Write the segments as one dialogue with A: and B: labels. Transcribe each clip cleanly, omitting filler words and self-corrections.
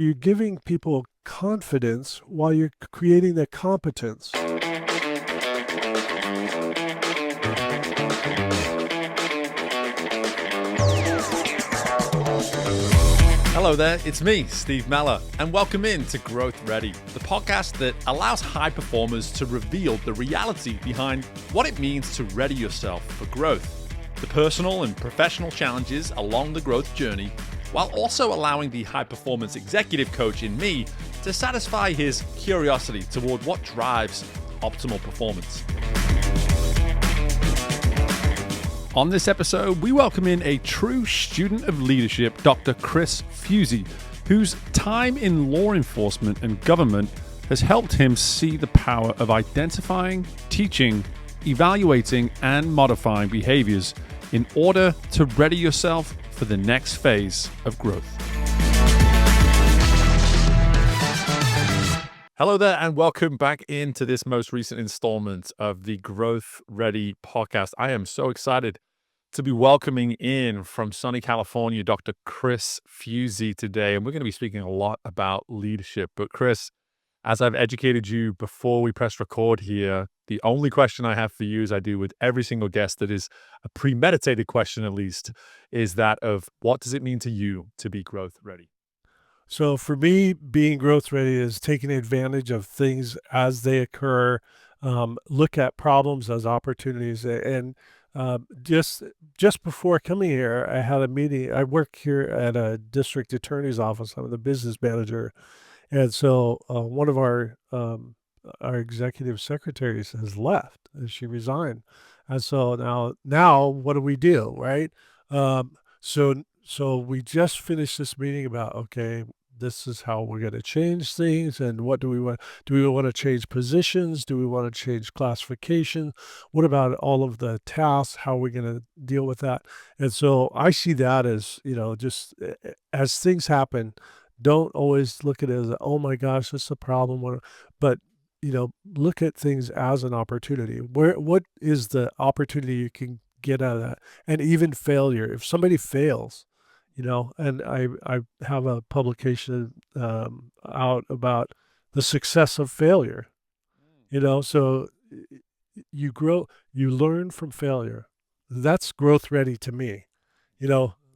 A: You're giving people confidence while you're creating the competence.
B: Hello there, it's me, Steve Mellor, and welcome in to Growth Ready, the podcast that allows high performers to reveal the reality behind what it means to ready yourself for growth, the personal and professional challenges along the growth journey, while also allowing the high performance executive coach in me to satisfy his curiosity toward what drives optimal performance. On this episode, we welcome in a true student of leadership, Dr. Chris Fuzie, whose time in law enforcement and government has helped him see the power of identifying, teaching, evaluating, and modifying behaviors in order to ready yourself for the next phase of growth. Hello there, and welcome back into this most recent installment of the Growth Ready podcast. I am so excited to be welcoming in from sunny California, Dr. Chris Fuzie today. And we're going to be speaking a lot about leadership. But Chris, as I've educated you before we press record here, the only question I have for you, as I do with every single guest that is a premeditated question at least, is that of what does it mean to you to be growth ready?
A: So for me, being growth ready is taking advantage of things as they occur, look at problems as opportunities. And just before coming here, I had a meeting. I work here at a district attorney's office. I'm the business manager. And so one of our executive secretaries has left, and she resigned. And so now what do, right? So we just finished this meeting about, okay, this is how we're going to change things. And what do we want? Do we want to change positions? Do we want to change classification? What about all of the tasks? How are we going to deal with that? And so I see that as, just as things happen, don't always look at it as, oh my gosh, this is a problem. But, look at things as an opportunity. What is the opportunity you can get out of that? And even failure. If somebody fails, and I have a publication out about the success of failure, so you grow, you learn from failure. That's growth ready to me,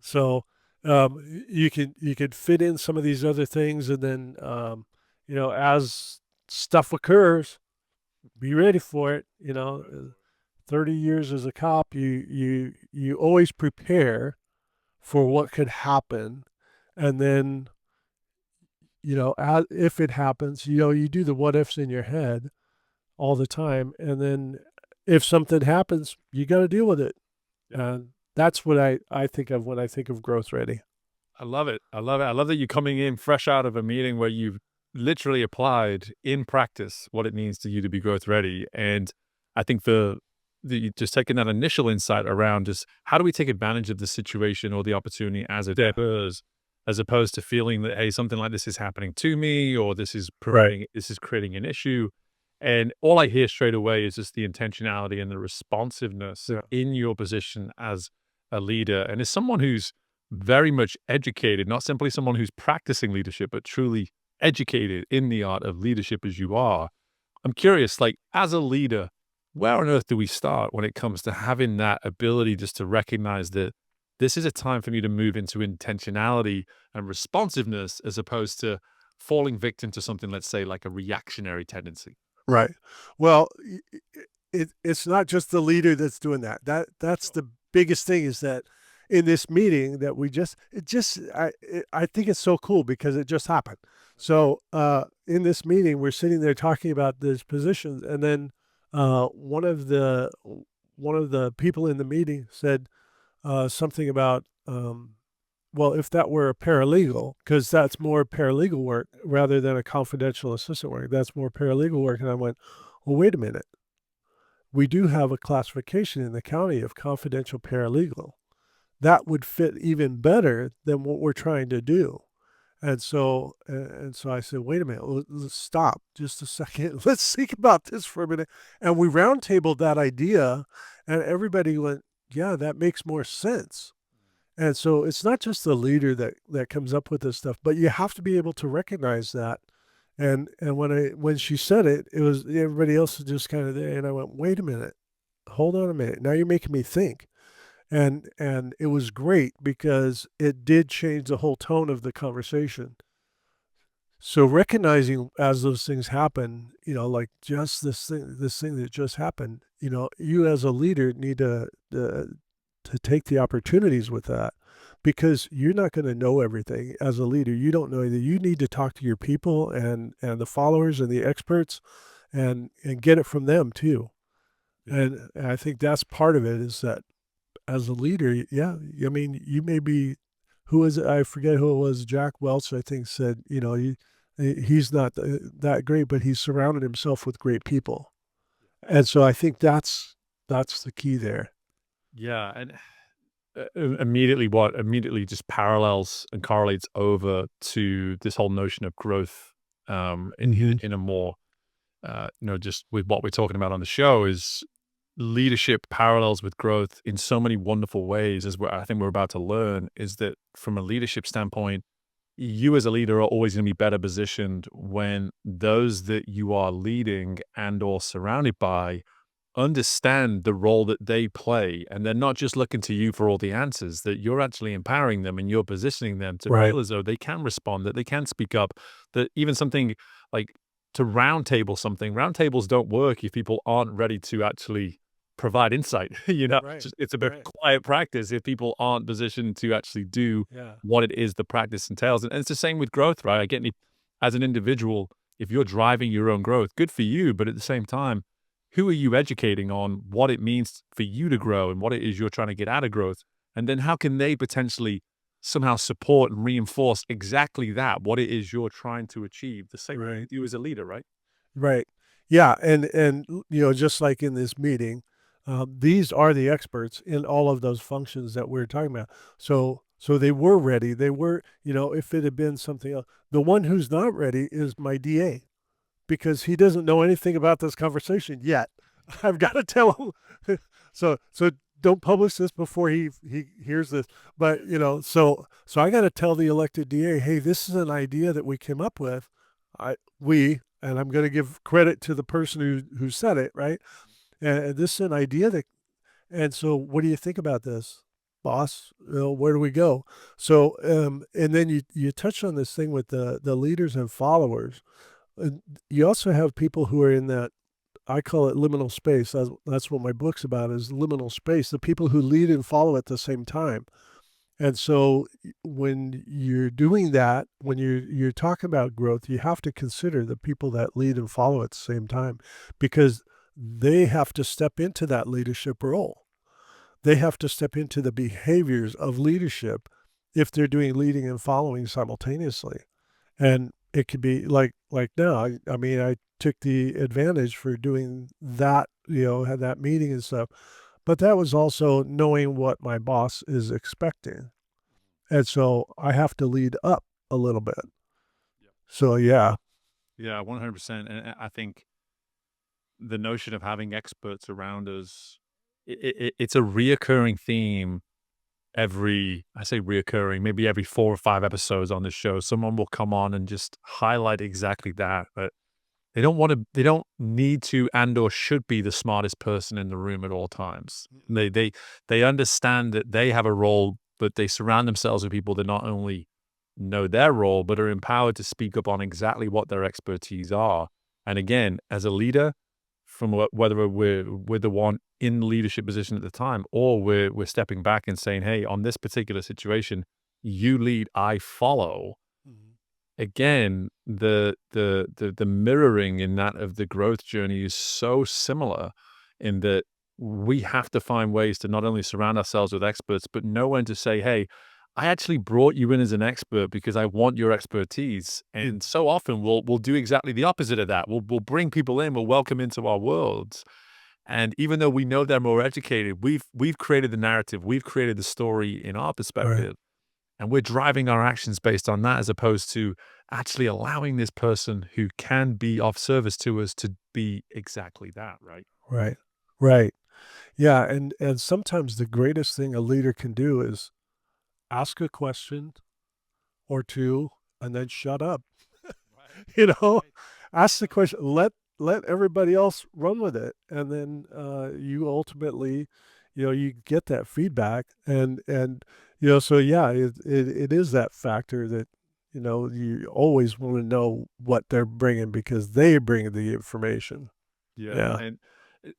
A: so you can fit in some of these other things, and then, as stuff occurs, be ready for it. 30 years as a cop, you always prepare for what could happen. And then, if it happens, you do the what ifs in your head all the time. And then if something happens, you got to deal with it. And that's what I think of when I think of growth ready.
B: I love it. I love it. I love that you're coming in fresh out of a meeting where you've literally applied in practice what it means to you to be growth ready. And I think just taking that initial insight around just how do we take advantage of the situation or the opportunity as it occurs, as opposed to feeling that, hey, something like this is happening to me, or this is creating an issue. And all I hear straight away is just the intentionality and the responsiveness in your position as a leader. And as someone who's very much educated, not simply someone who's practicing leadership, but truly educated in the art of leadership as you are, I'm curious, like as a leader, where on earth do we start when it comes to having that ability just to recognize that this is a time for me to move into intentionality and responsiveness as opposed to falling victim to something, let's say, like a reactionary tendency?
A: Right. Well, it's not just the leader that's doing that. That's the biggest thing, is that in this meeting that I think it's so cool because it just happened. So in this meeting, we're sitting there talking about these positions, and then one of the people in the meeting said something about, well, if that were a paralegal, because that's more paralegal work rather than a confidential assistant work. That's more paralegal work. And I went, well, wait a minute. We do have a classification in the county of confidential paralegal. That would fit even better than what we're trying to do. And so I said, wait a minute, let's stop just a second. Let's think about this for a minute. And we roundtabled that idea, and everybody went, yeah, that makes more sense. And so it's not just the leader that comes up with this stuff, but you have to be able to recognize that. And when she said it, it was everybody else was just kind of there, and I went, wait a minute, hold on a minute. Now you're making me think. And it was great because it did change the whole tone of the conversation. So recognizing as those things happen, like just this thing that just happened, you as a leader need to take the opportunities with that, because you're not going to know everything as a leader. You don't know that you need to talk to your people and the followers and the experts, and get it from them too.
B: Yeah.
A: And I think that's part of it, is that as a leader, yeah, I mean, you may be, who was it? I forget who it was. Jack Welch, I think, said, he's not that great, but he's surrounded himself with great people. And so I think that's the key there.
B: Yeah, and immediately just parallels and correlates over to this whole notion of growth,
A: Mm-hmm.
B: in a more, just with what we're talking about on the show is leadership parallels with growth in so many wonderful ways, as I think we're about to learn, is that from a leadership standpoint, you as a leader are always going to be better positioned when those that you are leading and or surrounded by understand the role that they play, and they're not just looking to you for all the answers, that you're actually empowering them and you're positioning them to
A: Right.
B: feel as though they can respond, that they can speak up, that even something like to roundtable something, roundtables don't work if people aren't ready to actually provide insight.
A: Right.
B: It's a very
A: Right.
B: quiet practice if people aren't positioned to actually do
A: Yeah.
B: what it is the practice entails. And it's the same with growth, right? Again, as an individual, if you're driving your own growth, good for you, but at the same time, who are you educating on what it means for you to grow and what it is you're trying to get out of growth? And then how can they potentially somehow support and reinforce exactly that, what it is you're trying to achieve? The same
A: Right.
B: with you as a leader, right?
A: Right. Yeah. And just like in this meeting, these are the experts in all of those functions that we're talking about. So they were ready. They were, if it had been something else, the one who's not ready is my DA, because he doesn't know anything about this conversation yet. I've got to tell him. So don't publish this before he hears this. But so I got to tell the elected DA, hey, this is an idea that we came up with. And I'm going to give credit to the person who said it, right? And this is an idea that. And so, what do you think about this, boss? Where do we go? So, and then you touch on this thing with the leaders and followers. You also have people who are in that, I call it liminal space. That's what my book's about, is liminal space, the people who lead and follow at the same time. And so when you're doing that, when you're talking about growth, you have to consider the people that lead and follow at the same time, because they have to step into that leadership role. They have to step into the behaviors of leadership if they're doing leading and following simultaneously. And it could be like now. I mean, I took the advantage for doing that, had that meeting and stuff. But that was also knowing what my boss is expecting. And so I have to lead up a little bit. So yeah.
B: Yeah, 100%. And I think the notion of having experts around us, it's a reoccurring theme I say reoccurring, maybe every 4 or 5 episodes on this show. Someone will come on and just highlight exactly that. But they don't need to and or should be the smartest person in the room at all times. They understand that they have a role, but they surround themselves with people that not only know their role, but are empowered to speak up on exactly what their expertise are. And again, as a leader, from whether we're the one in leadership position at the time, or we're stepping back and saying, "Hey, on this particular situation, you lead, I follow."
A: Mhm.
B: Again, the mirroring in that of the growth journey is so similar in that we have to find ways to not only surround ourselves with experts, but know when to say, "Hey, I actually brought you in as an expert because I want your expertise."
A: Mhm.
B: And so often we'll do exactly the opposite of that. We'll bring people in, we'll welcome into our worlds. And even though we know they're more educated, we've created the narrative, we've created the story in our
A: Right.
B: perspective, and we're driving our actions based on that, as opposed to actually allowing this person who can be of service to us to be exactly that, right?
A: Right. Right. Yeah. And sometimes the greatest thing a leader can do is ask a question or two and then shut up.
B: Right.
A: You know,
B: Right.
A: ask the
B: Love it.
A: question, let everybody else run with it, and then you ultimately, you get that feedback, and so yeah, it is that factor that you always want to know what they're bringing because they bring the information.
B: Yeah,
A: Yeah.
B: and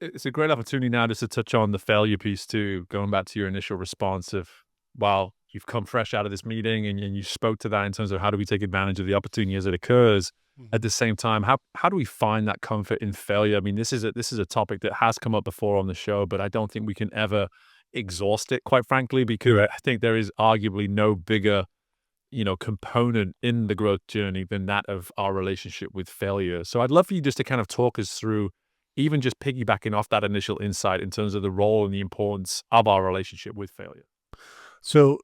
B: it's a great opportunity now just to touch on the failure piece too, going back to your initial response of, while you've come fresh out of this meeting and you spoke to that in terms of how do we take advantage of the opportunity as it occurs. At
A: Mhm.
B: the same time, how do we find that comfort in failure? I mean, this is a topic that has come up before on the show, but I don't think we can ever exhaust it, quite frankly, because I think there is arguably no bigger component in the growth journey than that of our relationship with failure. So I'd love for you just to kind of talk us through, even just piggybacking off that initial insight in terms of the role and the importance of our relationship with failure.
A: So,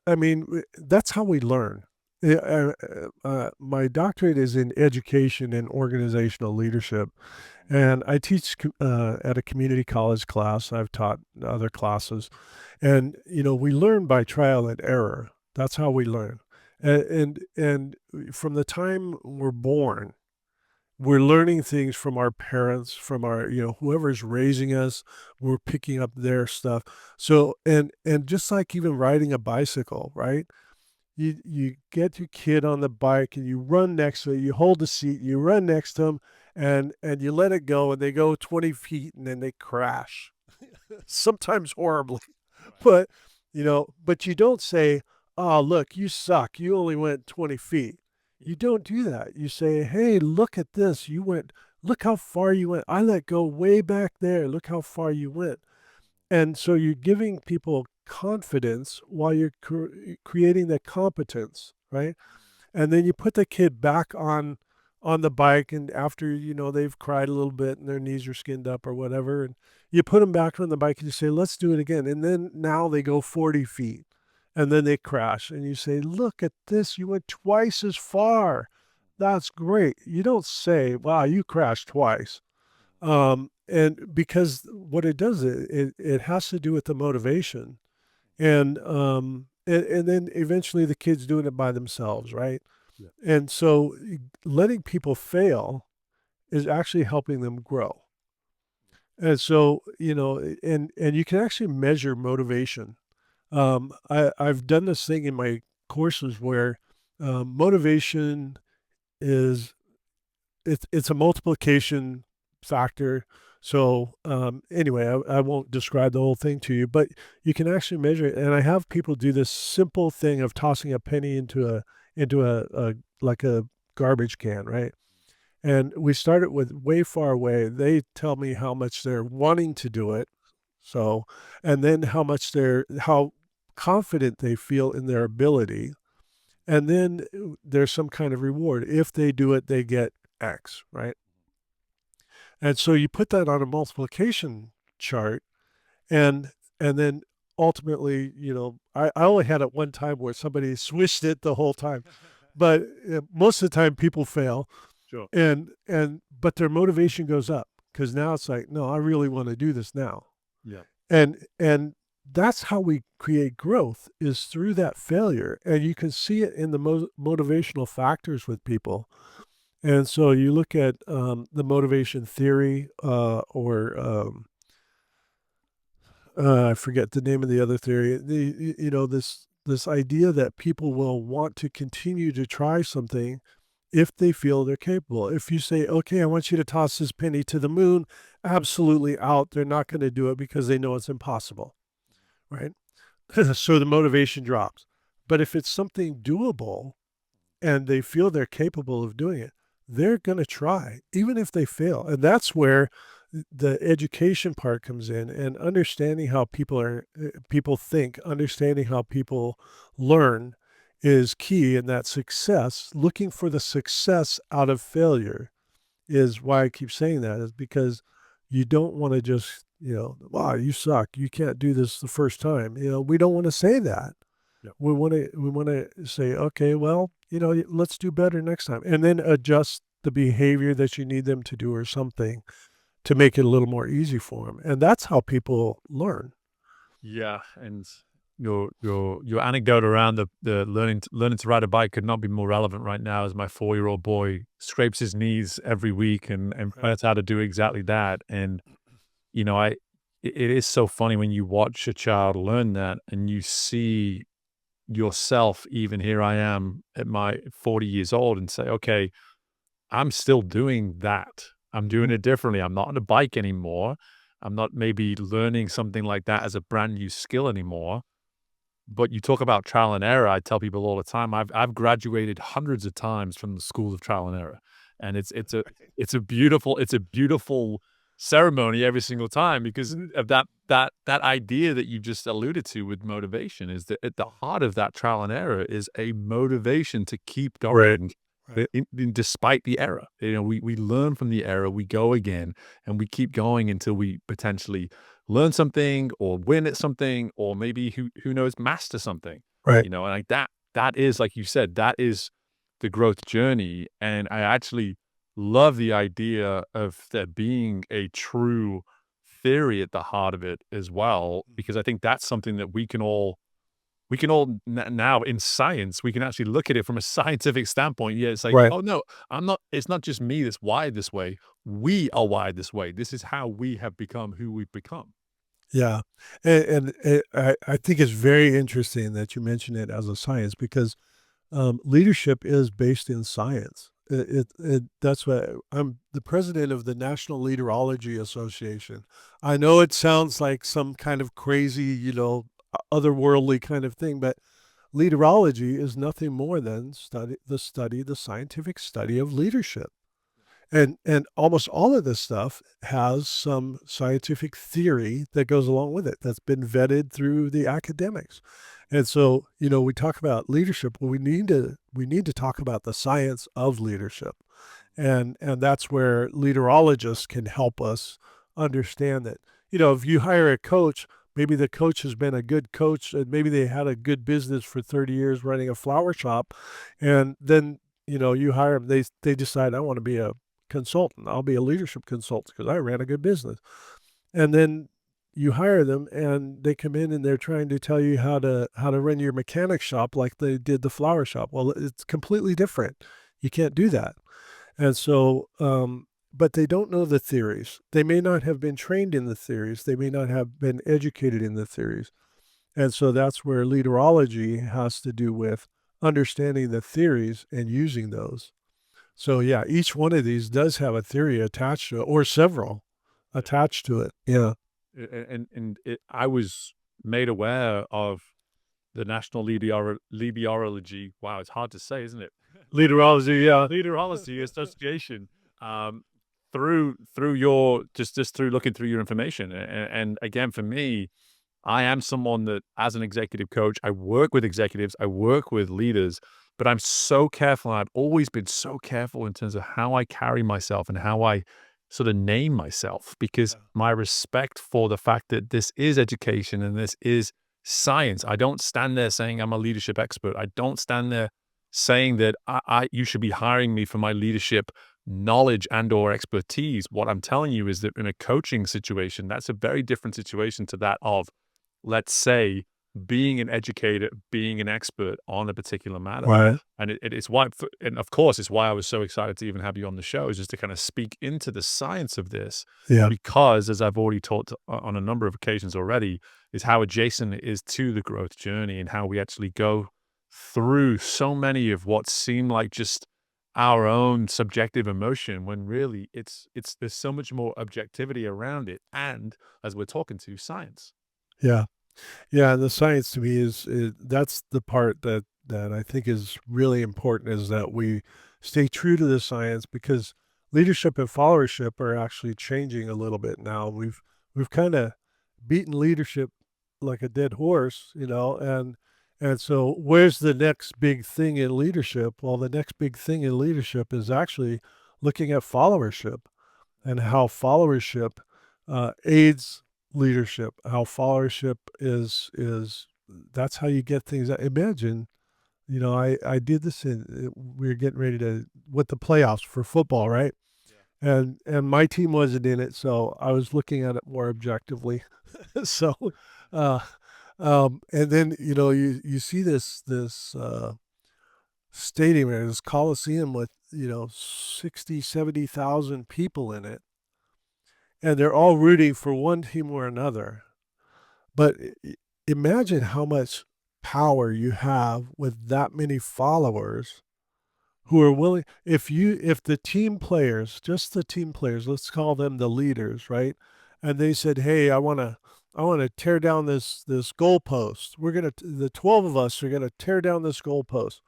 A: I mean, that's how we learn. My doctorate is in education and organizational leadership, and I teach at a community college class. I've taught other classes, and we learn by trial and error. That's how we learn, and from the time we're born, we're learning things from our parents, from our whoever's raising us. We're picking up their stuff. So and just like even riding a bicycle, right? You get your kid on the bike and you run next to it, you hold the seat, you run next to them, and you let it go, and they go 20 feet and then they crash, sometimes horribly.
B: Right.
A: But you don't say, "Oh, look, you suck. You only went 20 feet."
B: Yeah.
A: You don't do that. You say, "Hey, look at this. Look how far you went. I let go way back there. Look how far you went." And so you're giving people confidence while you're creating the competence, right? And then you put the kid back on the bike, and after they've cried a little bit and their knees are skinned up or whatever, and you put them back on the bike and you say, let's do it again. And then now they go 40 feet and then they crash, and you say, look at this, you went twice as far. That's great. You don't say, wow, you crashed twice. And because what it does, it has to do with the motivation, and then eventually the kids doing it by themselves, right?
B: Yeah.
A: And so letting people fail is actually helping them grow. And so, and you can actually measure motivation. I've done this thing in my courses where motivation is it's a multiplication factor. So anyway, I won't describe the whole thing to you, but you can actually measure it. And I have people do this simple thing of tossing a penny into a like a garbage can, right? And we start it with way far away. They tell me how much they're wanting to do it. So, and then how confident they feel in their ability. And then there's some kind of reward. If they do it, they get X, right? And so you put that on a multiplication chart, and then ultimately, I only had it one time where somebody swished it the whole time, but most of the time people fail,
B: Sure.
A: and but their motivation goes up because now it's like, no, I really want to do this now,
B: Yeah.
A: and that's how we create growth is through that failure, and you can see it in the motivational factors with people. And so you look at the motivation theory, or I forget the name of the other theory. This idea that people will want to continue to try something if they feel they're capable. If you say, "Okay, I want you to toss this penny to the moon," absolutely out. They're not going to do it because they know it's impossible, right? So the motivation drops. But if it's something doable and they feel they're capable of doing it, they're going to try, even if they fail. And that's where the education part comes in, and understanding how people think, understanding how people learn is key. And that success, looking for the success out of failure, is why I keep saying that, is because you don't want to just, wow, you suck. You can't do this the first time. We don't want to say that.
B: Yep.
A: We want to say, okay, well, let's do better next time, and then adjust the behavior that you need them to do or something to make it a little more easy for them. And that's how people learn.
B: Yeah, and your anecdote around the learning to ride a bike could not be more relevant right now, as my 4-year-old boy scrapes his knees every week and
A: Right.
B: learns how to do exactly that. And it is so funny when you watch a child learn that and you see yourself, even here I am at my 40 years old, and say, okay, I'm still doing that. I'm doing
A: Mm.
B: it differently. I'm not on a bike anymore. I'm not maybe learning something like that as a brand new skill anymore. But you talk about trial and error. I tell people all the time, I've graduated hundreds of times from the school of trial and error, and
A: Right.
B: it's a beautiful ceremony every single time because of that idea that you just alluded to with motivation is that at the heart of that trial and error is a motivation to keep
A: Right.
B: going,
A: Right.
B: despite the error. We learn from the error, we go again, and we keep going until we potentially learn something or win at something or maybe who knows master something,
A: Right.
B: and like that is, like you said, that is the growth journey. And I actually love the idea of there being a true theory at the heart of it as well, because I think that's something that now in science we can actually look at it from a scientific standpoint. Yeah, it's like,
A: Right.
B: oh no, I'm not, it's not just me that's wired this way, we are wired this way, this is how we have become who we've become.
A: Yeah. I think it's very interesting that you mention it as a science because leadership is based in science. That's why I'm the president of the National Leaderology Association. I know it sounds like some kind of crazy, otherworldly kind of thing, but leaderology is nothing more than the scientific study of leadership. And almost all of this stuff has some scientific theory that goes along with it that's been vetted through the academics. And so, we talk about leadership. Well, we need to talk about the science of leadership. And that's where leaderologists can help us understand that. If you hire a coach, maybe the coach has been a good coach and maybe they had a good business for 30 years running a flower shop, and then you hire them, they decide, I want to be a consultant. I'll be a leadership consultant because I ran a good business. And then you hire them and they come in and they're trying to tell you how to run your mechanic shop like they did the flower shop. Well, it's completely different. You can't do that. And so, but they don't know the theories. They may not have been trained in the theories. They may not have been educated in the theories. And so that's where leaderology has to do with understanding the theories and using those. So yeah, each one of these does have a theory attached to it, or several attached to it. Yeah.
B: I was made aware of the National Leaderology. Wow, it's hard to say, isn't it?
A: Leaderology, yeah.
B: Leaderology Association. Um, through your just through looking through your information, and again, for me, I am someone that, as an executive coach, I work with executives, I work with leaders, but I'm so careful. I've always been so careful in terms of how I carry myself and how I sort of name myself, because
A: Yeah.
B: my respect for the fact that this is education and this is science. I don't stand there saying I'm a leadership expert. I don't stand there saying that you should be hiring me for my leadership knowledge and or expertise. What I'm telling you is that in a coaching situation, that's a very different situation to that of, let's say, being an educator, being an expert on a particular matter.
A: Right.
B: And it's why, and of course, it's why I was so excited to even have you on the show, is just to kind of speak into the science of this,
A: Yeah.
B: because as I've already talked on a number of occasions already, is how adjacent it is to the growth journey and how we actually go through so many of what seem like just our own subjective emotion, when really it's there's so much more objectivity around it. And as we're talking to science.
A: Yeah. Yeah. And the science to me is that's the part that I think is really important, is that we stay true to the science, because leadership and followership are actually changing a little bit now. We've kind of beaten leadership like a dead horse, and so where's the next big thing in leadership? Well, the next big thing in leadership is actually looking at followership and how followership aids leadership. How followership is that's how you get things. Imagine, I did this we were getting ready to with the playoffs for football, right? And my team wasn't in it, so I was looking at it more objectively. So, uh, And then, you see this stadium or this Coliseum with, 60, 70,000 people in it, and they're all rooting for one team or another. But imagine how much power you have with that many followers who are willing, if the team players, just the team players, let's call them the leaders, right? And they said, "Hey, I want to tear down this goalpost. The 12 of us are gonna tear down this goalpost."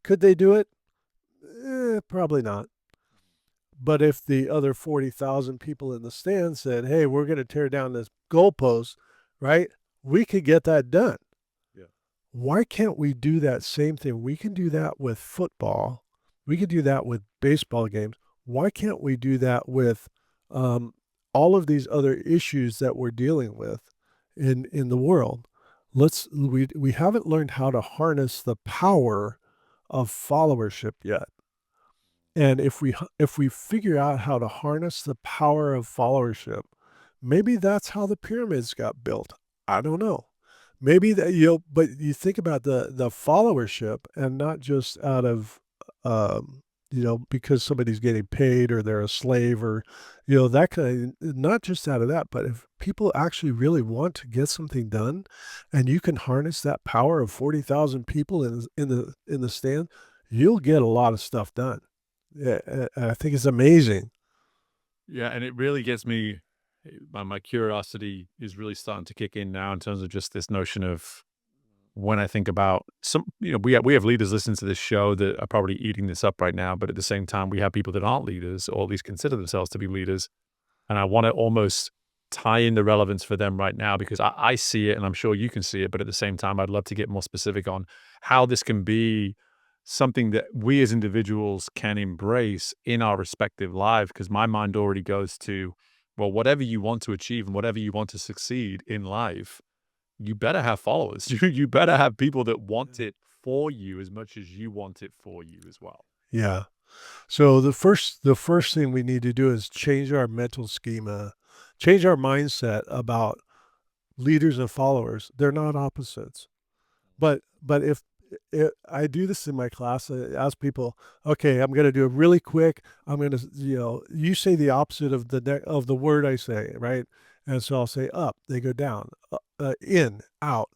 A: Could they do it? Probably not. But if the other 40,000 people in the stand said, "Hey, we're going to tear down this goalpost," right? We could get that done.
B: Yeah.
A: Why can't we do that same thing? We can do that with football. We can do that with baseball games. Why can't we do that with um, all of these other issues that we're dealing with in the world? We haven't learned how to harness the power of followership yet. And if we figure out how to harness the power of followership, maybe that's how the pyramids got built. I don't know. Maybe that but you think about the followership, and not just out of because somebody's getting paid or they're a slave, or that kind of, not just out of that, but if people actually really want to get something done, and you can harness that power of 40,000 people in the stand, you'll get a lot of stuff done. Yeah, I think it's amazing.
B: Yeah, and it really gets me. My curiosity is really starting to kick in now in terms of just this notion of when I think about some, we have leaders listening to this show that are probably eating this up right now, but at the same time, we have people that aren't leaders or at least consider themselves to be leaders. And I want to almost tie in the relevance for them right now because I see it and I'm sure you can see it. But at the same time, I'd love to get more specific on how this can be something that we as individuals can embrace in our respective lives. Because my mind already goes to, well, whatever you want to achieve and whatever you want to succeed in life, you better have followers. You better have people that want it for you as much as you want it for you as well.
A: Yeah. So the first thing we need to do is change our mental schema, change our mindset about leaders and followers. They're not opposites. But if I do this in my class, I ask people, okay, I'm going to do it really quick. I'm going to, you say the opposite of the word I say, right? And so I'll say up, they go down, in, out,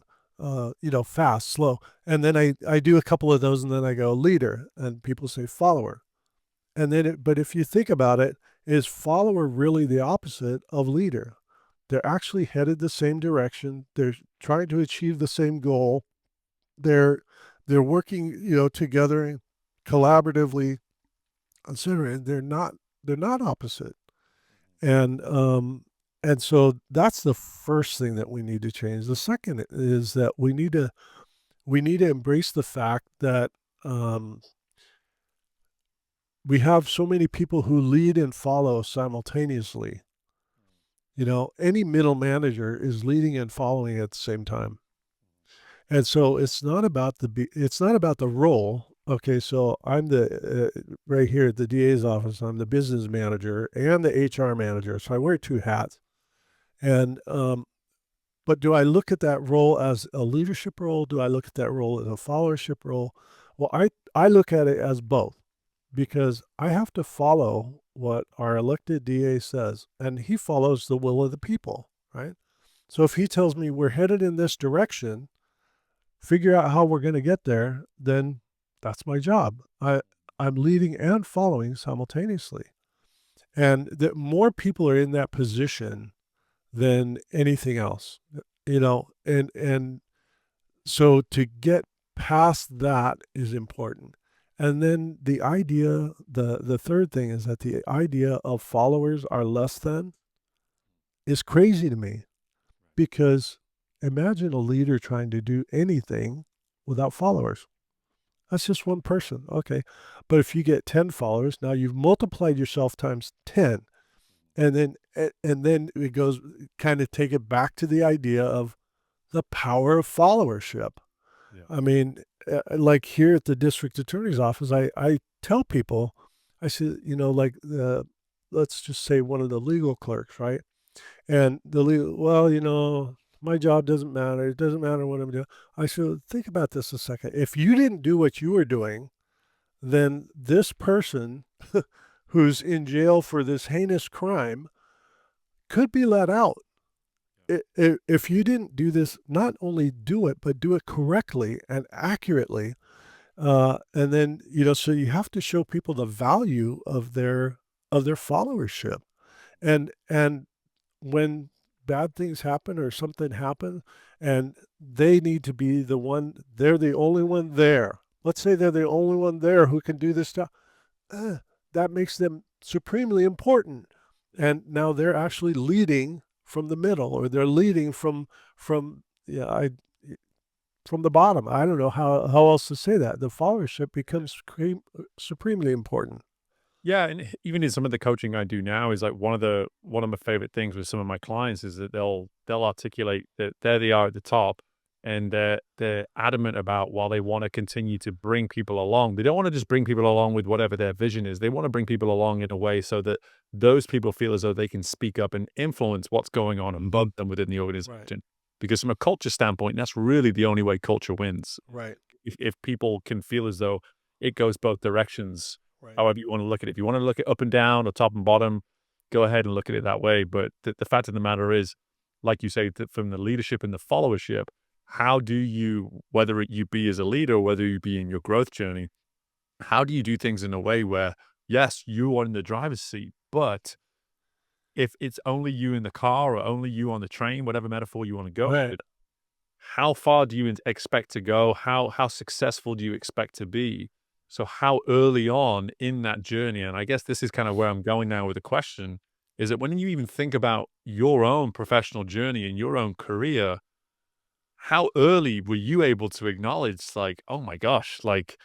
A: fast, slow. And then I do a couple of those, and then I go leader, and people say follower. And then, but if you think about it, is follower really the opposite of leader? They're actually headed the same direction. They're trying to achieve the same goal. They're working, together collaboratively, etc. They're not opposite. And so that's the first thing that we need to change. The second is that we need to embrace the fact that um, we have so many people who lead and follow simultaneously. Any middle manager is leading and following at the same time. And so it's not about the role. Okay, so I'm the right here at the DA's office. I'm the business manager and the HR manager, so I wear two hats. And but do I look at that role as a leadership role? Do I look at that role as a followership role? Well, I look at it as both, because I have to follow what our elected DA says, and he follows the will of the people, right? So if he tells me we're headed in this direction, figure out how we're going to get there, then that's my job. I'm leading and following simultaneously. And that more people are in that position than anything else, and so to get past that is important. And then the third thing is that the idea of followers are less than is crazy to me, because imagine a leader trying to do anything without followers. That's just one person. Okay. But if you get 10 followers, now you've multiplied yourself times 10. And then it goes, kind of take it back to the idea of the power of followership.
B: Yeah.
A: I mean, like here at the district attorney's office, I tell people, I said, like let's just say one of the legal clerks, right? And well, My job doesn't matter. It doesn't matter what I'm doing. I said, think about this a second. If you didn't do what you were doing, then this person who's in jail for this heinous crime could be let out. If you didn't do this, not only do it, but do it correctly and accurately, and then so you have to show people the value of their followership, and when bad things happen or something happens, and they need to be the one, they're the only one there. Let's say they're the only one there who can do this stuff. That makes them supremely important, and now they're actually leading from the middle, or they're leading from yeah I from the bottom. I don't know how else to say that. The followership becomes supremely important.
B: Yeah, and even in some of the coaching I do now is like one of my favorite things with some of my clients is that they'll articulate that there they are at the top, and they're adamant about, while they want to continue to bring people along, they don't want to just bring people along with whatever their vision is. They want to bring people along in a way so that those people feel as though they can speak up and influence what's going on above them within the
A: Right.
B: organization. Because from a culture standpoint, that's really the only way culture wins.
A: Right.
B: If people can feel as though it goes both directions,
A: Right.
B: however you want to look at it. If you want to look at up and down or top and bottom, go ahead and look at it that way. But the fact of the matter is, like you say, that from the leadership and the followership, how do you, whether you be as a leader or whether you be in your growth journey, how do you do things in a way where, yes, you are in the driver's seat, but if it's only you in the car or only you on the train, whatever metaphor you want to go
A: Right.
B: with, how far do you expect to go? How successful do you expect to be? So how early on in that journey, and I guess this is kind of where I'm going now with the question, is that when you even think about your own professional journey and your own career, how early were you able to acknowledge, like, oh my gosh, like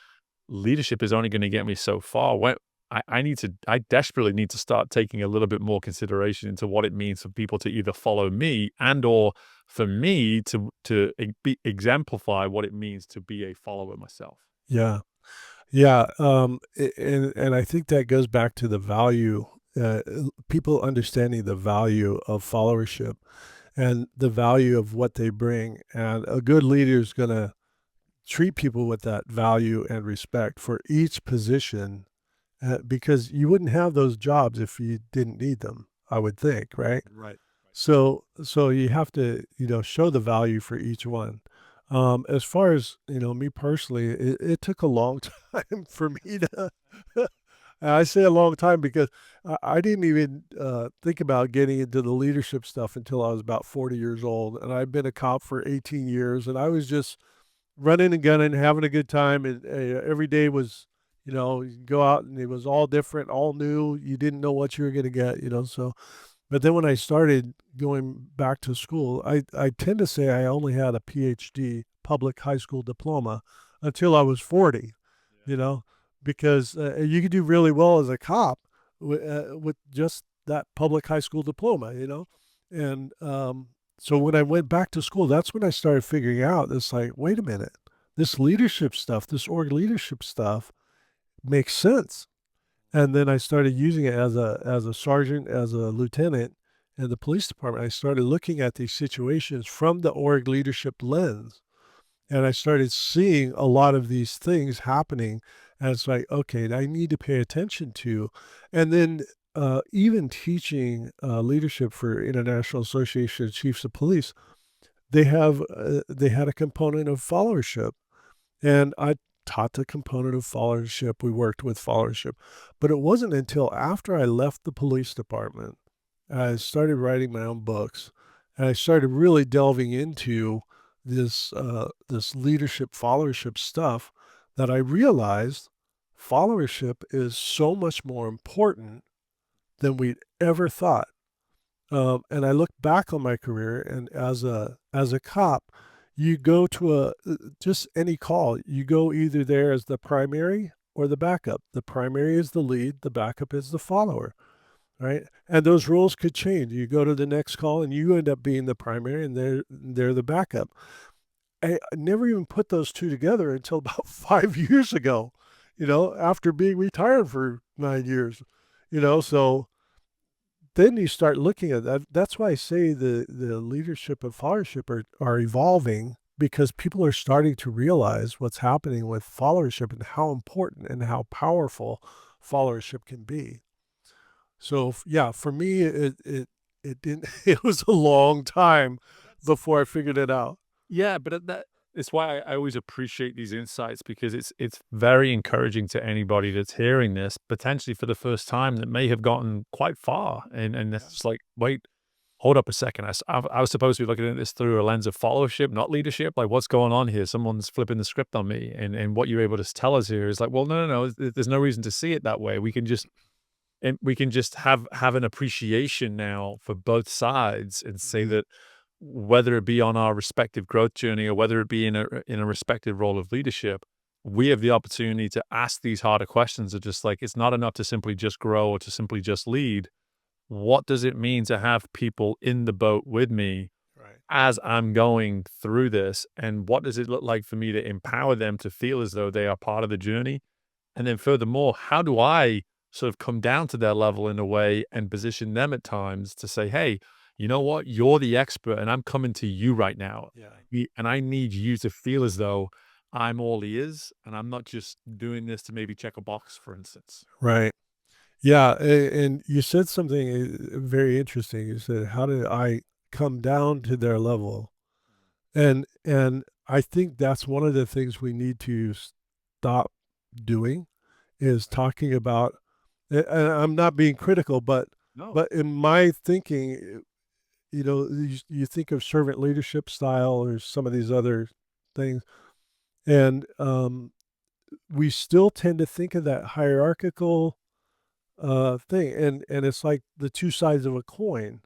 B: leadership is only going to get me so far? When I desperately need to start taking a little bit more consideration into what it means for people to either follow me and or for me to exemplify what it means to be a follower myself.
A: Yeah. Yeah. And I think that goes back to the value, people understanding the value of followership and the value of what they bring. And a good leader is going to treat people with that value and respect for each position, because you wouldn't have those jobs if you didn't need them, I would think, right?
B: Right.
A: So you have to, show the value for each one. As far as, me personally, it took a long time for me to, and I say a long time because I didn't even think about getting into the leadership stuff until I was about 40 years old. And I've been a cop for 18 years, and I was just running and gunning, having a good time. And every day was, you go out and it was all different, all new. You didn't know what you were going to get, so. But then when I started going back to school, I tend to say I only had a PhD, public high school diploma, until I was 40, you know, because you could do really well as a cop with just that public high school diploma, And so when I went back to school, that's when I started figuring out it's like, wait a minute, this leadership stuff, this org leadership stuff makes sense. And then I started using it as a sergeant, as a lieutenant in the police department. I started looking at these situations from the org leadership lens, and I started seeing a lot of these things happening. And it's like, okay, I need to pay attention to. And then even teaching leadership for International Association of Chiefs of Police, they had a component of followership, and I taught the component of followership. We worked with followership. But it wasn't until after I left the police department, I started writing my own books, and I started really delving into this leadership followership stuff, that I realized followership is so much more important than we'd ever thought. And I look back on my career, and as a cop, you go to just any call. You go either there as the primary or the backup. The primary is the lead. The backup is the follower, right? And those roles could change. You go to the next call, and you end up being the primary, and they're the backup. I never even put those two together until about 5 years ago. After being retired for 9 years. So then you start looking at that. That's why I say the leadership and followership are evolving, because people are starting to realize what's happening with followership and how important and how powerful followership can be. So yeah, for me, it didn't. It was a long time before I figured it out.
B: Yeah, but that it's why I always appreciate these insights because it's very encouraging to anybody that's hearing this potentially for the first time that may have gotten quite far, and
A: Yeah.
B: it's like, wait, hold up a second. I was supposed to be looking at this through a lens of followership, not leadership. Like, what's going on here? Someone's flipping the script on me, and what you're able to tell us here is like, well, no, no, no. There's no reason to see it that way. We can just have an appreciation now for both sides and say
A: Mhm.
B: that whether it be on our respective growth journey or whether it be in a respective role of leadership, we have the opportunity to ask these harder questions of just like, it's not enough to simply just grow or to simply just lead. What does it mean to have people in the boat with me
A: Right.
B: as I'm going through this? And what does it look like for me to empower them to feel as though they are part of the journey? And then furthermore, how do I sort of come down to their level in a way and position them at times to say, hey, you know what? You're the expert and I'm coming to you right now.
A: Yeah.
B: And I need you to feel as though I'm all ears and I'm not just doing this to maybe check a box, for instance.
A: Right. Yeah, and you said something very interesting. You said, "How did I come down to their level?" And I think that's one of the things we need to stop doing, is talking about. And I'm not being critical,
B: No.
A: but in my thinking, you think of servant leadership style or some of these other things, and we still tend to think of that hierarchical thing, and it's like the two sides of a coin.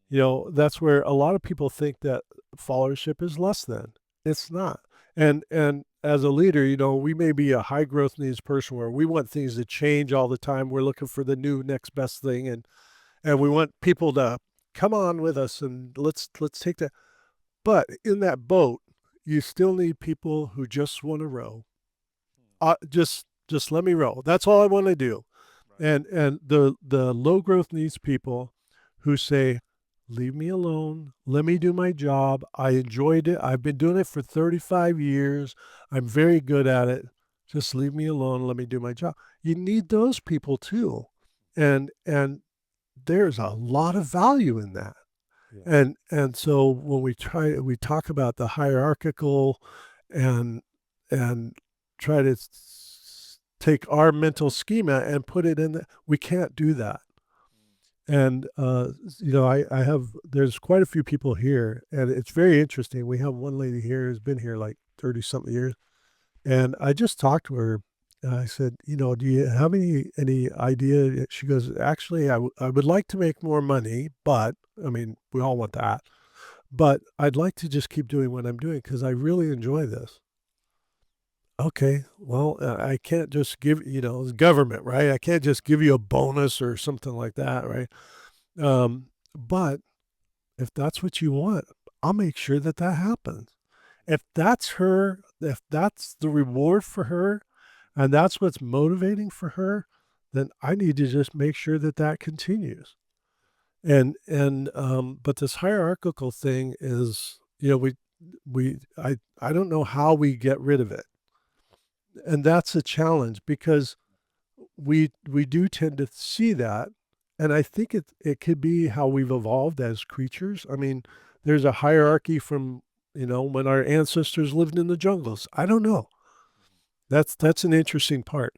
A: That's where a lot of people think that followership is less than. It's not. And as a leader, we may be a high growth needs person where we want things to change all the time. We're looking for the new next best thing, and we want people to come on with us, and let's take that. But in that boat, you still need people who just want to row. Just let me row. That's all I want to do.
B: Right.
A: And the low growth needs people who say, leave me alone, let me do my job, I enjoyed it, I've been doing it for 35 years, I'm very good at it, just leave me alone, let me do my job. You need those people too. And there's a lot of value in that.
B: Yeah.
A: And so when we talk about the hierarchical, and and try to take our mental schema and put it in we can't do that. And I have there's quite a few people here, and it's very interesting. We have one lady here who's been here like 30 something years, and I just talked to her. I said, do you have any idea? She goes, actually, I would like to make more money, but I mean, we all want that. But I'd like to just keep doing what I'm doing because I really enjoy this. Okay, well, I can't just it's government, right? I can't just give you a bonus or something like that, right? But if that's what you want, I'll make sure that that happens. If that's the reward for her, and that's what's motivating for her, then I need to just make sure that that continues. But this hierarchical thing is, I don't know how we get rid of it, and that's a challenge because we do tend to see that, and I think it could be how we've evolved as creatures. I mean, there's a hierarchy from when our ancestors lived in the jungles. I don't know. That's an interesting part.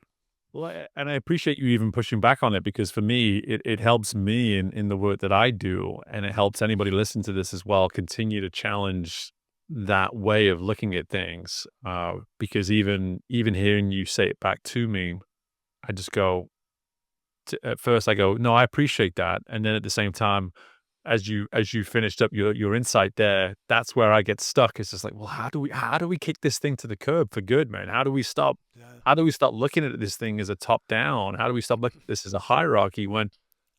B: Well, and I appreciate you even pushing back on it because for me, it helps me in the work that I do, and it helps anybody listen to this as well continue to challenge that way of looking at things. Because even hearing you say it back to me, I just go. At first, I go, no, I appreciate that, and then at the same time, as you finished up your insight there, that's where I get stuck. It's just like, well, how do we kick this thing to the curb for good, man?
A: Yeah.
B: How do we stop looking at this thing as a top down? How do we stop looking at this as a hierarchy when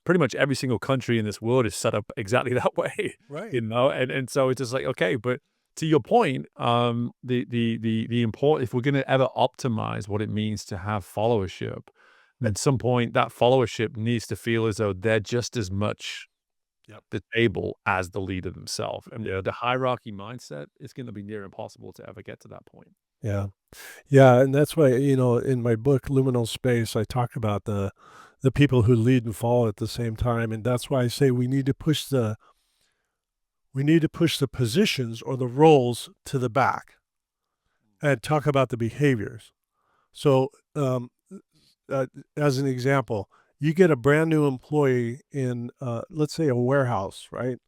B: pretty much every single country in this world is set up exactly that way,
A: Right.
B: you know? And so it's just like, okay, but to your point, the important if we're gonna ever optimize what it means to have followership, at some point, that followership needs to feel as though they're just as much
A: Yep.
B: the table as the leader themselves. And
A: Yeah.
B: the hierarchy mindset is going to be near impossible to ever get to that point.
A: Yeah. Yeah, and that's why, in my book Liminal Space, I talk about the people who lead and follow at the same time, and that's why I say we need to push the positions or the roles to the back and talk about the behaviors. So, uh, as an example, you get a brand new employee in, let's say, a warehouse, right?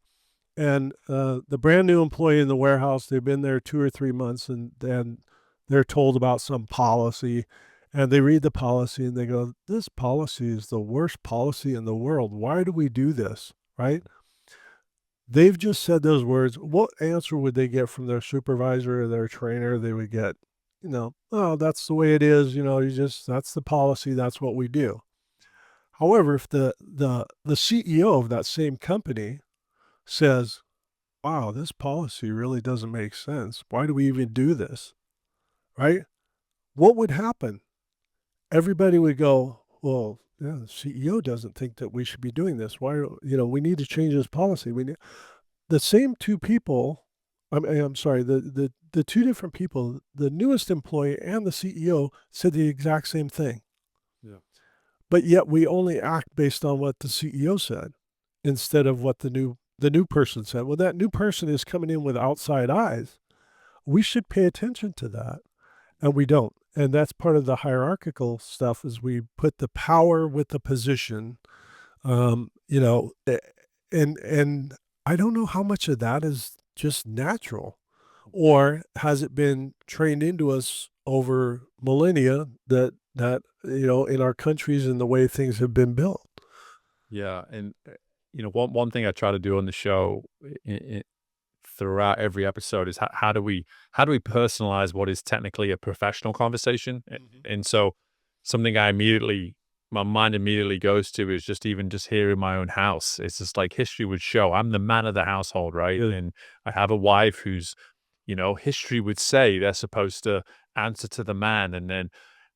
A: And the brand new employee in the warehouse, they've been there 2 or 3 months, and then they're told about some policy, and they read the policy and they go, "This policy is the worst policy in the world. Why do we do this?" Right? They've just said those words. What answer would they get from their supervisor or their trainer? They would get, "Oh, that's the way it is. That's the policy. That's what we do." However, if the CEO of that same company says, "Wow, this policy really doesn't make sense. Why do we even do this?" Right? What would happen? Everybody would go, "Well, yeah, the CEO doesn't think that we should be doing this. We need to change this policy." The same two people, I'm sorry, the two different people, the newest employee and the CEO said the exact same thing.
B: Yeah.
A: But yet we only act based on what the CEO said instead of what the new person said. Well, that new person is coming in with outside eyes. We should pay attention to that, and we don't. And that's part of the hierarchical stuff is we put the power with the position. um, you know, eh, and I don't know how much of that is just natural, or has it been trained into us over millennia that in our countries and the way things have been built.
B: Yeah. And, one thing I try to do on the show throughout every episode is how do we personalize what is technically a professional conversation?
A: Mhm.
B: And so something my mind immediately goes to is just here in my own house. It's just like history would show I'm the man of the household, right?
A: Yeah.
B: And I have a wife who's, history would say they're supposed to answer to the man.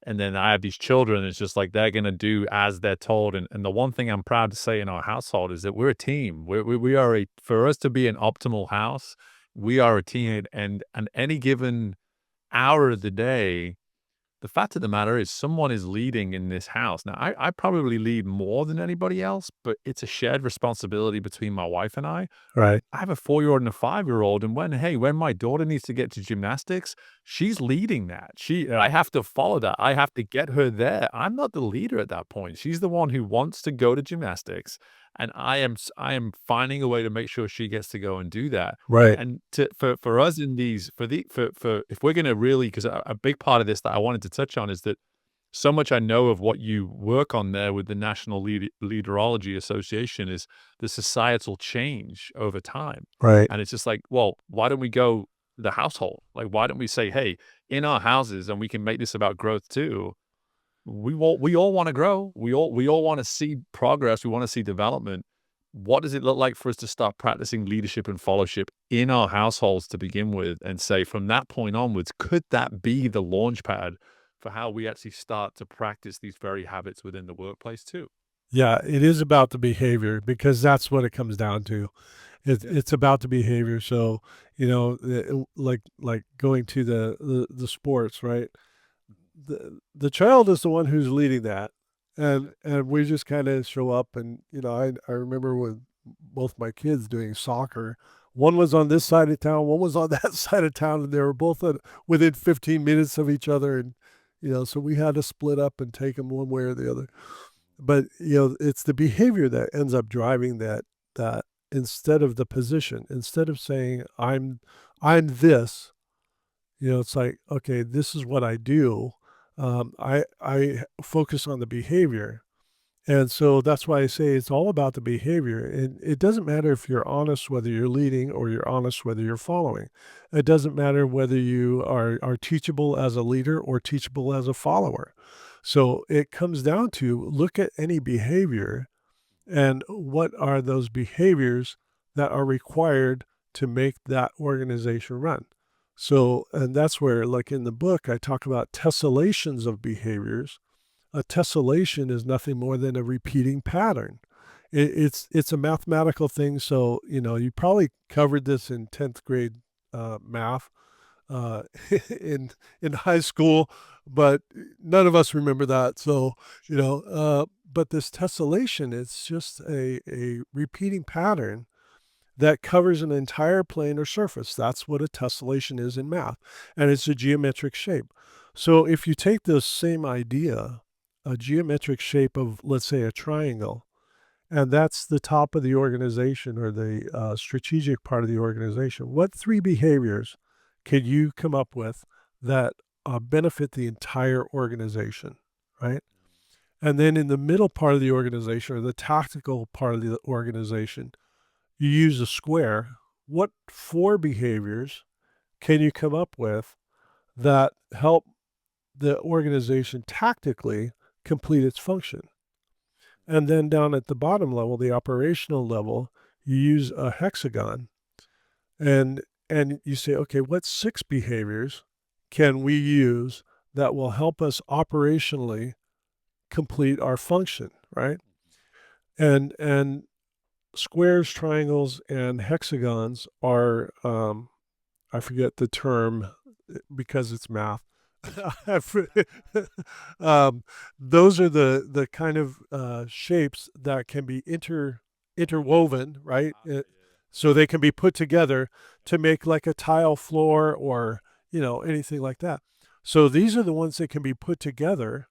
B: And then I have these children. It's just like they're gonna do as they're told. And the one thing I'm proud to say in our household is that we're a team. We are for us to be an optimal house, we are a team. And any given hour of the day, the fact of the matter is someone is leading in this house. Now, I probably lead more than anybody else, but it's a shared responsibility between my wife and I.
A: Right.
B: I have a 4-year-old and a 5-year-old, and when my daughter needs to get to gymnastics, she's leading that. I have to follow that. I have to get her there. I'm not the leader at that point. She's the one who wants to go to gymnastics, and I am finding a way to make sure she gets to go and do that.
A: Right.
B: And for us in these for if we're gonna really, because a big part of this that I wanted to touch on is that so much I know of what you work on there with the National Leaderology Association is the societal change over time.
A: Right.
B: And it's just like, well, why don't we go the household? Like, why don't we say, hey, in our houses, and we can make this about growth too. We all want to grow. We all want to see progress. We want to see development. What does it look like for us to start practicing leadership and fellowship in our households to begin with, and say from that point onwards, could that be the launch pad for how we actually start to practice these very habits within the workplace too?
A: Yeah, it is about the behavior because that's what it comes down to. It's
B: Yeah.
A: it's about the behavior. So, like going to the sports, right? The child is the one who's leading that, and we just kind of show up. And I remember with both my kids doing soccer. One was on this side of town, one was on that side of town, and they were both within 15 minutes of each other. And so we had to split up and take them one way or the other. But it's the behavior that ends up driving that instead of the position. Instead of saying I'm this, it's like, okay, this is what I do. I focus on the behavior. And so that's why I say it's all about the behavior. And it doesn't matter if you're honest whether you're leading or you're honest whether you're following. It doesn't matter whether you are teachable as a leader or teachable as a follower. So it comes down to look at any behavior and what are those behaviors that are required to make that organization run. So, and that's where, like in the book, I talk about tessellations of behaviors. A tessellation is nothing more than a repeating pattern. It's a mathematical thing. So, you probably covered this in 10th grade math uh, in high school, but none of us remember that. So, but this tessellation is just a repeating pattern that covers an entire plane or surface. That's what a tessellation is in math, and it's a geometric shape. So if you take this same idea, a geometric shape of, let's say, a triangle, and that's the top of the organization or the strategic part of the organization, what three behaviors could you come up with that benefit the entire organization, right? And then in the middle part of the organization or the tactical part of the organization, you use a square. What four behaviors can you come up with that help the organization tactically complete its function? And then down at the bottom level, the operational level, you use a hexagon and you say, okay, what six behaviors can we use that will help us operationally complete our function, right? And squares, triangles, and hexagons are I forget the term because it's math. um, those are the kind of shapes that can be interwoven, right? So they can be put together to make like a tile floor or anything like that. So these are the ones that can be put together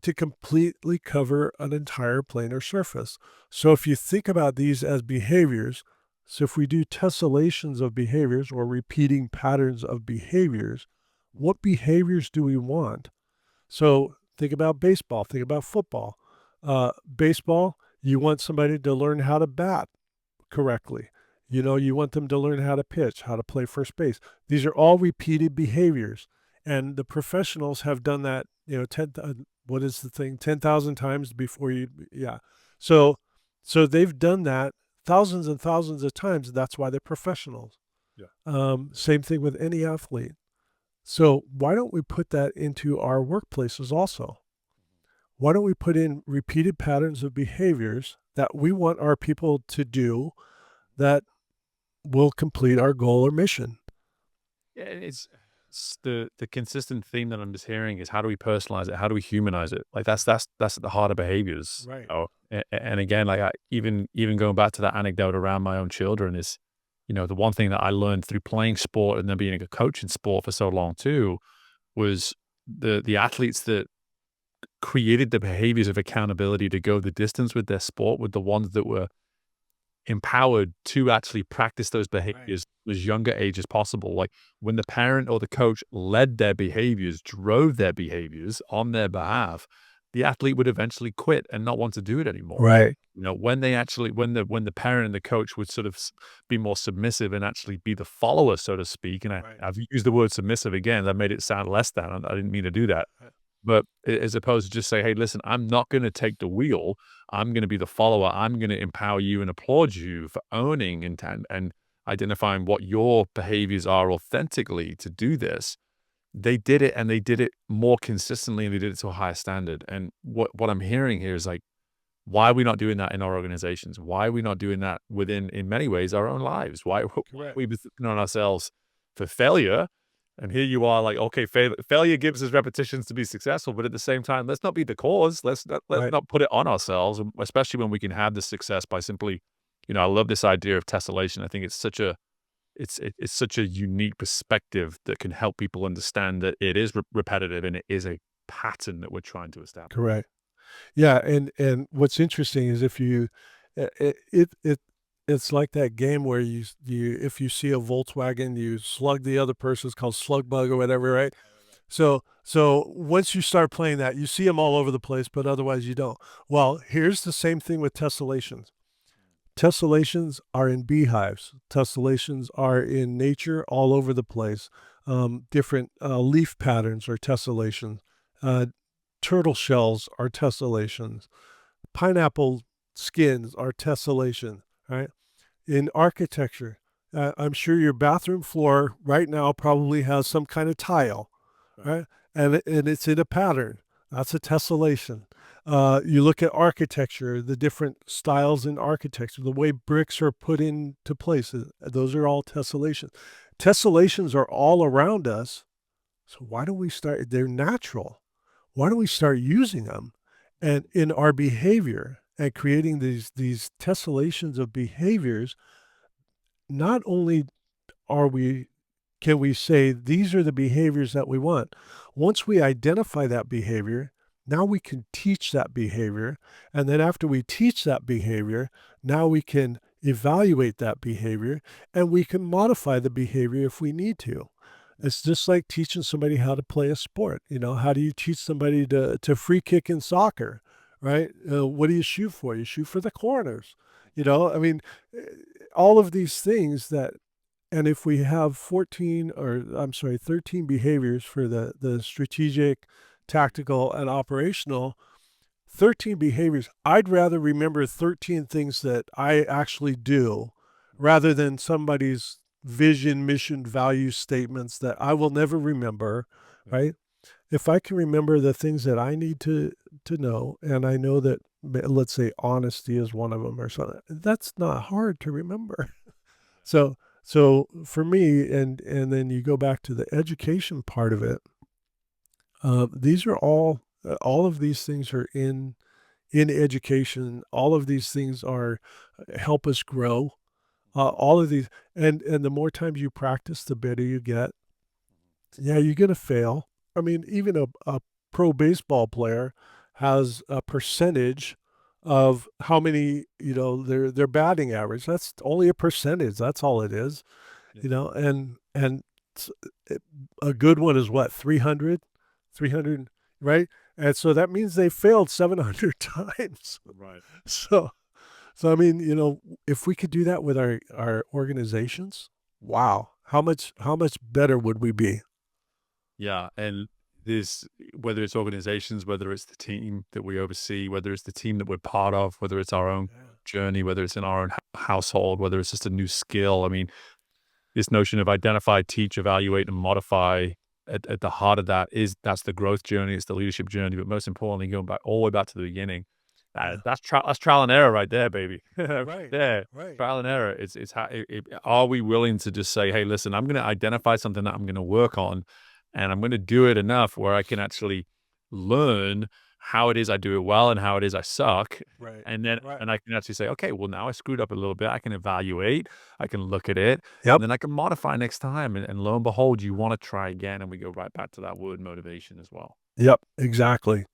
A: to completely cover an entire planar surface. So if you think about these as behaviors, so if we do tessellations of behaviors or repeating patterns of behaviors, what behaviors do we want? So think about baseball, think about football. Baseball, you want somebody to learn how to bat correctly. You want them to learn how to pitch, how to play first base. These are all repeated behaviors. And the professionals have done that, 10, what is the thing, 10,000 times before yeah. So they've done that thousands and thousands of times. That's why they're professionals.
B: Yeah.
A: Same thing with any athlete. So why don't we put that into our workplaces also? Why don't we put in repeated patterns of behaviors that we want our people to do that will complete our goal or mission?
B: Yeah, it's the consistent theme that I'm just hearing is how do we personalize it? How do we humanize it? Like that's at the heart of behaviors.
A: Right.
B: And again, like even going back to that anecdote around my own children is, the one thing that I learned through playing sport and then being a coach in sport for so long too was the athletes that created the behaviors of accountability to go the distance with their sport with the ones that were empowered to actually practice those behaviors as younger age as possible. Like when the parent or the coach led their behaviors, drove their behaviors on their behalf, the athlete would eventually quit and not want to do it anymore.
A: Right.
B: When they actually, when the parent and the coach would sort of be more submissive and actually be the follower, so to speak. And
A: Right.
B: I've used the word submissive again. That made it sound less than. I didn't mean to do that.
A: Right.
B: But as opposed to just say, "Hey, listen, I'm not gonna take the wheel. I'm gonna be the follower. I'm gonna empower you and applaud you for owning and identifying what your behaviors are authentically to do this." They did it, and they did it more consistently, and they did it to a higher standard. And what I'm hearing here is like, why are we not doing that in our organizations? Why are we not doing that within, in many ways, our own lives? Why are
A: Correct.
B: we putting on ourselves for failure? And here you are like, okay, failure gives us repetitions to be successful, but at the same time, let's not be the cause. Let's
A: Right.
B: not put it on ourselves, especially when we can have the success by simply, I love this idea of tessellation. I think it's such a it's such a unique perspective that can help people understand that it is repetitive and it is a pattern that we're trying to establish.
A: Correct. Yeah, and what's interesting is if you, it's like that game where you if you see a Volkswagen, you slug the other person. It's called slug bug or whatever, right? So once you start playing that, you see them all over the place, but otherwise you don't. Well, here's the same thing with tessellations. Tessellations are in beehives. Tessellations are in nature all over the place. Different leaf patterns are tessellations. Uh, Turtle shells are tessellations. Pineapple skins are tessellation, right? In architecture, I'm sure your bathroom floor right now probably has some kind of tile,
B: Right.
A: right? And it's in a pattern. That's a tessellation. You look at architecture, the different styles in architecture, the way bricks are put into place. Those are all tessellations. Tessellations are all around us. So why don't we start? They're natural. Why don't we start using them and in our behavior and creating these tessellations of behaviors? Not only are we can we say these are the behaviors that we want? Once we identify that behavior, now we can teach that behavior. And then after we teach that behavior, now we can evaluate that behavior and we can modify the behavior if we need to. It's just like teaching somebody how to play a sport. You know, how do you teach somebody to free kick in soccer, right? What do you shoot for? You shoot for the corners. You know, I mean, eh, all of these things that and if we have 14 or I'm sorry, 13 behaviors for the strategic, tactical, and operational, 13 behaviors, I'd rather remember 13 things that I actually do rather than somebody's vision, mission, value statements that I will never remember, right? If I can remember the things that I need to know, and I know that let's say honesty is one of them or something, that's not hard to remember. So so for me, and then you go back to the education part of it. These are all of these things are in education. All of these things are help us grow. All of these, and the more times you practice, the better you get. Yeah, you're gonna fail. I mean, even a pro baseball player has a percentage of how many, their batting average. That's only a percentage. That's all it is,
B: Yeah.
A: and s- a good one is what, 300, 300, right? And so that means they failed 700 times.
B: Right.
A: So so I mean, if we could do that with our organizations, wow, how much better would we be?
B: Yeah, and this, whether it's organizations, whether it's the team that we oversee, whether it's the team that we're part of, whether it's our own
A: Yeah.
B: journey, whether it's in our own household, whether it's just a new skill. I mean, this notion of identify, teach, evaluate, and modify, at the heart of that is that's the growth journey, it's the leadership journey, but most importantly, going back all the way back to the beginning,
A: Yeah.
B: that's trial and error right there, baby.
A: Right.
B: Yeah,
A: Right.
B: trial and error. It's how are we willing to just say, hey, listen, I'm going to identify something that I'm going to work on, and I'm going to do it enough where I can actually learn how it is I do it well and how it is I suck,
A: Right.
B: and then
A: Right.
B: and I can actually say, okay, well now I screwed up a little bit. I can evaluate, I can look at it,
A: Yep.
B: and then I can modify next time, and lo and behold, you wanna try again, and we go right back to that word motivation as well.
A: Yep. Exactly.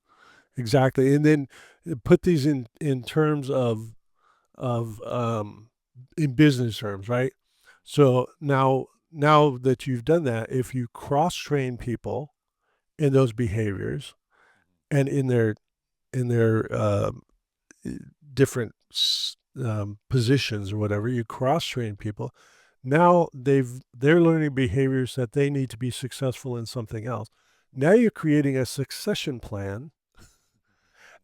A: Exactly. And then put these in terms of in business terms, right? So now that you've done that, if you cross train people in those behaviors and in their different positions or whatever, you cross train people. Now they're learning behaviors that they need to be successful in something else. Now you're creating a succession plan,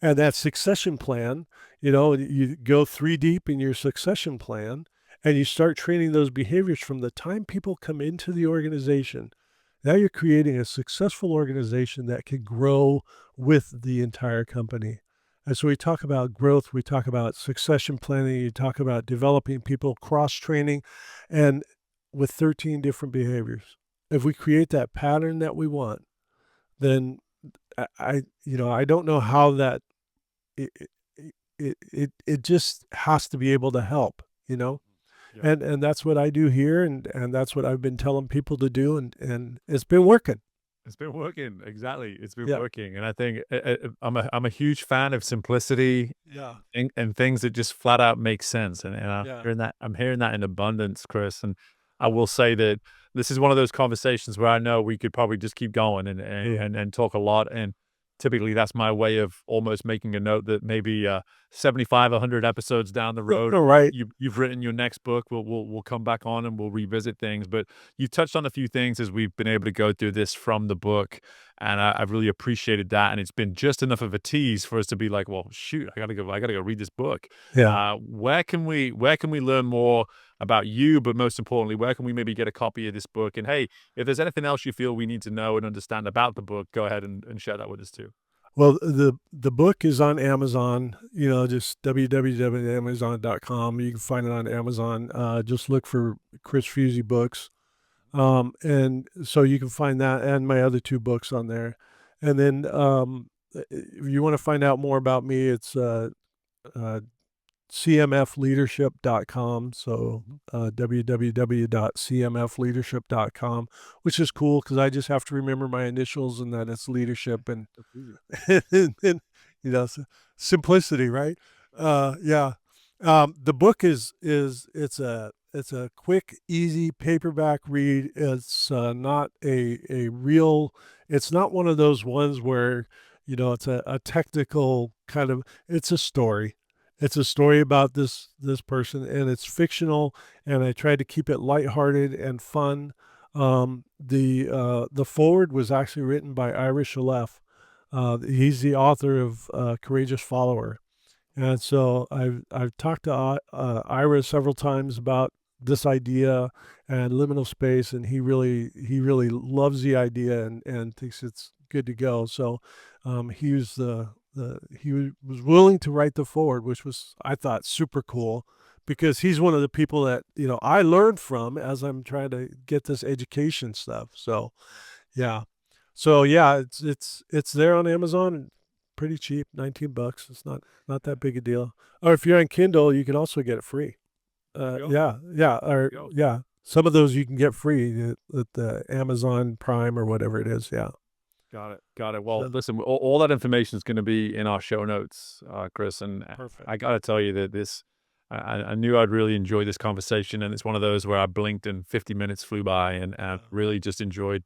A: and that succession plan, you go three deep in your succession plan, and you start training those behaviors from the time people come into the organization. Now you're creating a successful organization that can grow with the entire company. And so we talk about growth, we talk about succession planning, you talk about developing people, cross training, and with 13 different behaviors. If we create that pattern that we want, then I don't know how that it it just has to be able to help,
B: Yeah.
A: and that's what I do here, and that's what I've been telling people to do, and it's been working.
B: It's been working, exactly, it's been
A: Yeah.
B: working, and I think, I'm a huge fan of simplicity
A: Yeah.
B: and things that just flat out make sense, and
A: Yeah.
B: I'm hearing that in abundance, Chris, and I will say that this is one of those conversations where I know we could probably just keep going
A: Mm.
B: and talk a lot, and typically, that's my way of almost making a note that maybe, 75, 100 episodes down the road,
A: Right.
B: you've written your next book, we'll come back on and we'll revisit things, but you've touched on a few things as we've been able to go through this from the book, and I've really appreciated that, and it's been just enough of a tease for us to be like, "Well, shoot, I gotta go read this book."
A: Yeah.
B: Where can we learn more about you, but most importantly, where can we maybe get a copy of this book? And, hey, if there's anything else you feel we need to know and understand about the book, go ahead and share that with us too.
A: Well, the book is on Amazon. Just www.amazon.com. You can find it on Amazon. Just look for Chris Fuzie books, and so you can find that and my other two books on there. And then if you want to find out more about me, it's uh, cmfleadership.com. So www.cmfleadership.com, which is cool because I just have to remember my initials and that it's leadership and
B: That's easy.
A: and, simplicity, right? Yeah. The book is it's a quick, easy paperback read. It's not a real. It's not one of those ones where it's a technical kind of. It's a story. It's a story about this person, and it's fictional. And I tried to keep it lighthearted and fun. The forward was actually written by Ira Shalef. He's the author of Courageous Follower, and so I've talked to Ira several times about this idea and liminal space, and he really loves the idea and thinks it's good to go. So he was he was willing to write the forward, which was I thought super cool because he's one of the people that I learned from as I'm trying to get this education stuff. So yeah. So yeah, it's there on Amazon, pretty cheap, $19. It's not that big a deal. Or if you're on Kindle, you can also get it free.
B: Go.
A: Yeah, yeah, or
B: Go.
A: yeah, some of those you can get free at the Amazon Prime or whatever it is. Yeah.
B: Got it. Got it. Well,
A: So,
B: listen, all that information is going to be in our show notes, Chris. And
A: perfect.
B: I got to tell you that I knew I'd really enjoy this conversation. And it's one of those where I blinked and 50 minutes flew by and really just enjoyed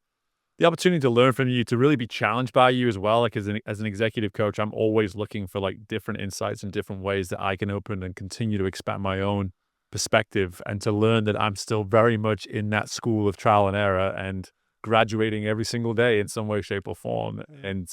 B: the opportunity to learn from you, to really be challenged by you as well. Like as an executive coach, I'm always looking for like different insights and different ways that I can open and continue to expand my own perspective and to learn that I'm still very much in that school of trial and error and graduating every single day in some way, shape, or form. And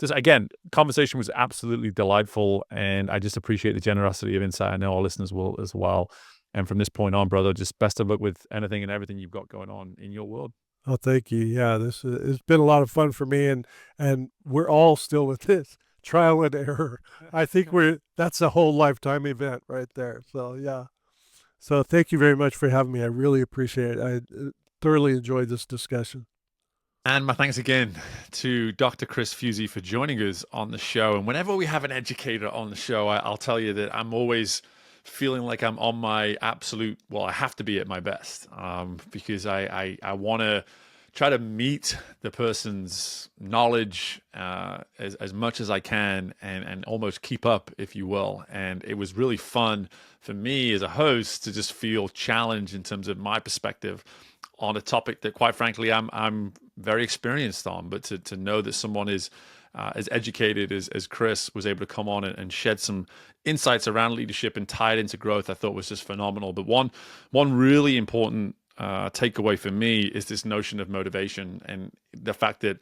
B: just again, conversation was absolutely delightful, and I just appreciate the generosity of insight. I know our listeners will as well. And from this point on, brother, just best of luck with anything and everything you've got going on in your world.
A: Oh, thank you. Yeah, this it's been a lot of fun for me, and we're all still with this trial and error. I think that's a whole lifetime event right there. So yeah. So thank you very much for having me. I really appreciate it. I thoroughly enjoyed this discussion.
B: And my thanks again to Dr. Chris Fuzie for joining us on the show. And whenever we have an educator on the show, I'll tell you that I'm always feeling like I'm on my absolute, well, I have to be at my best because I want to try to meet the person's knowledge as much as I can and almost keep up, if you will. And it was really fun for me as a host to just feel challenged in terms of my perspective on a topic that, quite frankly, I'm very experienced on. But to know that someone is as educated as Chris was able to come on and shed some insights around leadership and tie it into growth, I thought was just phenomenal. But one really important takeaway for me is this notion of motivation and the fact that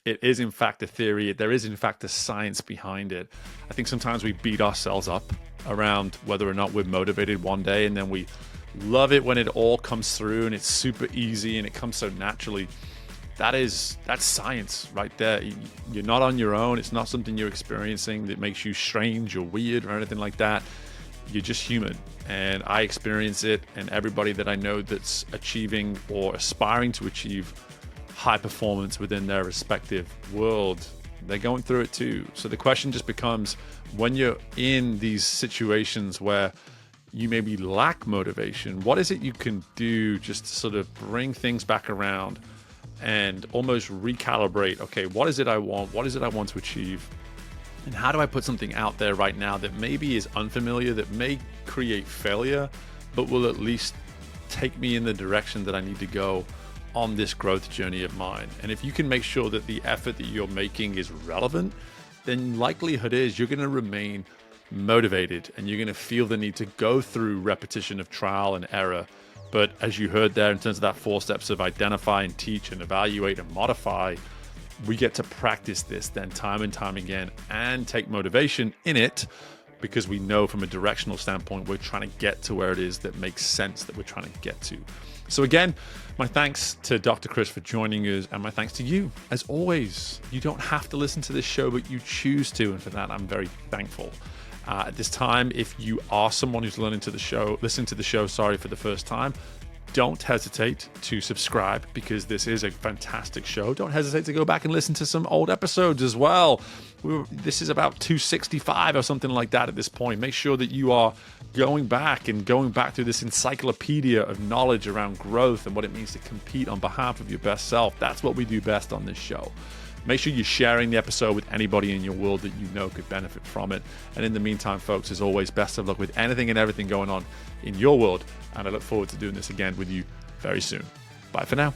B: it is in fact a theory. There is in fact a science behind it. I think sometimes we beat ourselves up around whether or not we're motivated one day, and then we love it when it all comes through and it's super easy and it comes so naturally. That's science right there. You're not on your own. It's not something you're experiencing that makes you strange or weird or anything like that. You're just human. And I experience it, and everybody that I know that's achieving or aspiring to achieve high performance within their respective world, they're going through it too. So the question just becomes, when you're in these situations where you maybe lack motivation, what is it you can do just to sort of bring things back around and almost recalibrate? Okay, what is it I want? What is it I want to achieve? And how do I put something out there right now that maybe is unfamiliar, that may create failure, but will at least take me in the direction that I need to go on this growth journey of mine? And if you can make sure that the effort that you're making is relevant, then likelihood is you're going to remain motivated and you're going to feel the need to go through repetition of trial and error. But as you heard there, in terms of that 4 steps of identify and teach and evaluate and modify, we get to practice this then time and time again and take motivation in it because we know from a directional standpoint, we're trying to get to where it is that makes sense that we're trying to get to. So again, my thanks to Dr. Chris for joining us, and my thanks to you. As always, you don't have to listen to this show, but you choose to, and for that, I'm very thankful. At this time, if you are someone who's listening to the show for the first time, don't hesitate to subscribe, because this is a fantastic show. Don't hesitate to go back and listen to some old episodes as well. This is about 265 or something like that at this point. Make sure that you are going back through this encyclopedia of knowledge around growth and what it means to compete on behalf of your best self. That's what we do best on this show. Make sure you're sharing the episode with anybody in your world that you know could benefit from it. And in the meantime, folks, as always, best of luck with anything and everything going on in your world. And I look forward to doing this again with you very soon. Bye for now.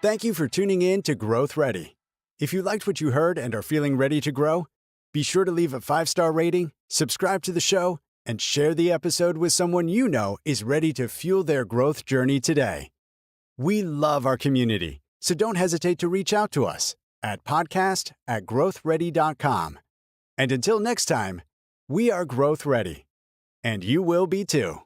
C: Thank you for tuning in to Growth Ready. If you liked what you heard and are feeling ready to grow, be sure to leave a 5-star rating, subscribe to the show, and share the episode with someone you know is ready to fuel their growth journey today. We love our community, so don't hesitate to reach out to us at podcast@growthready.com. And until next time, we are Growth Ready, and you will be too.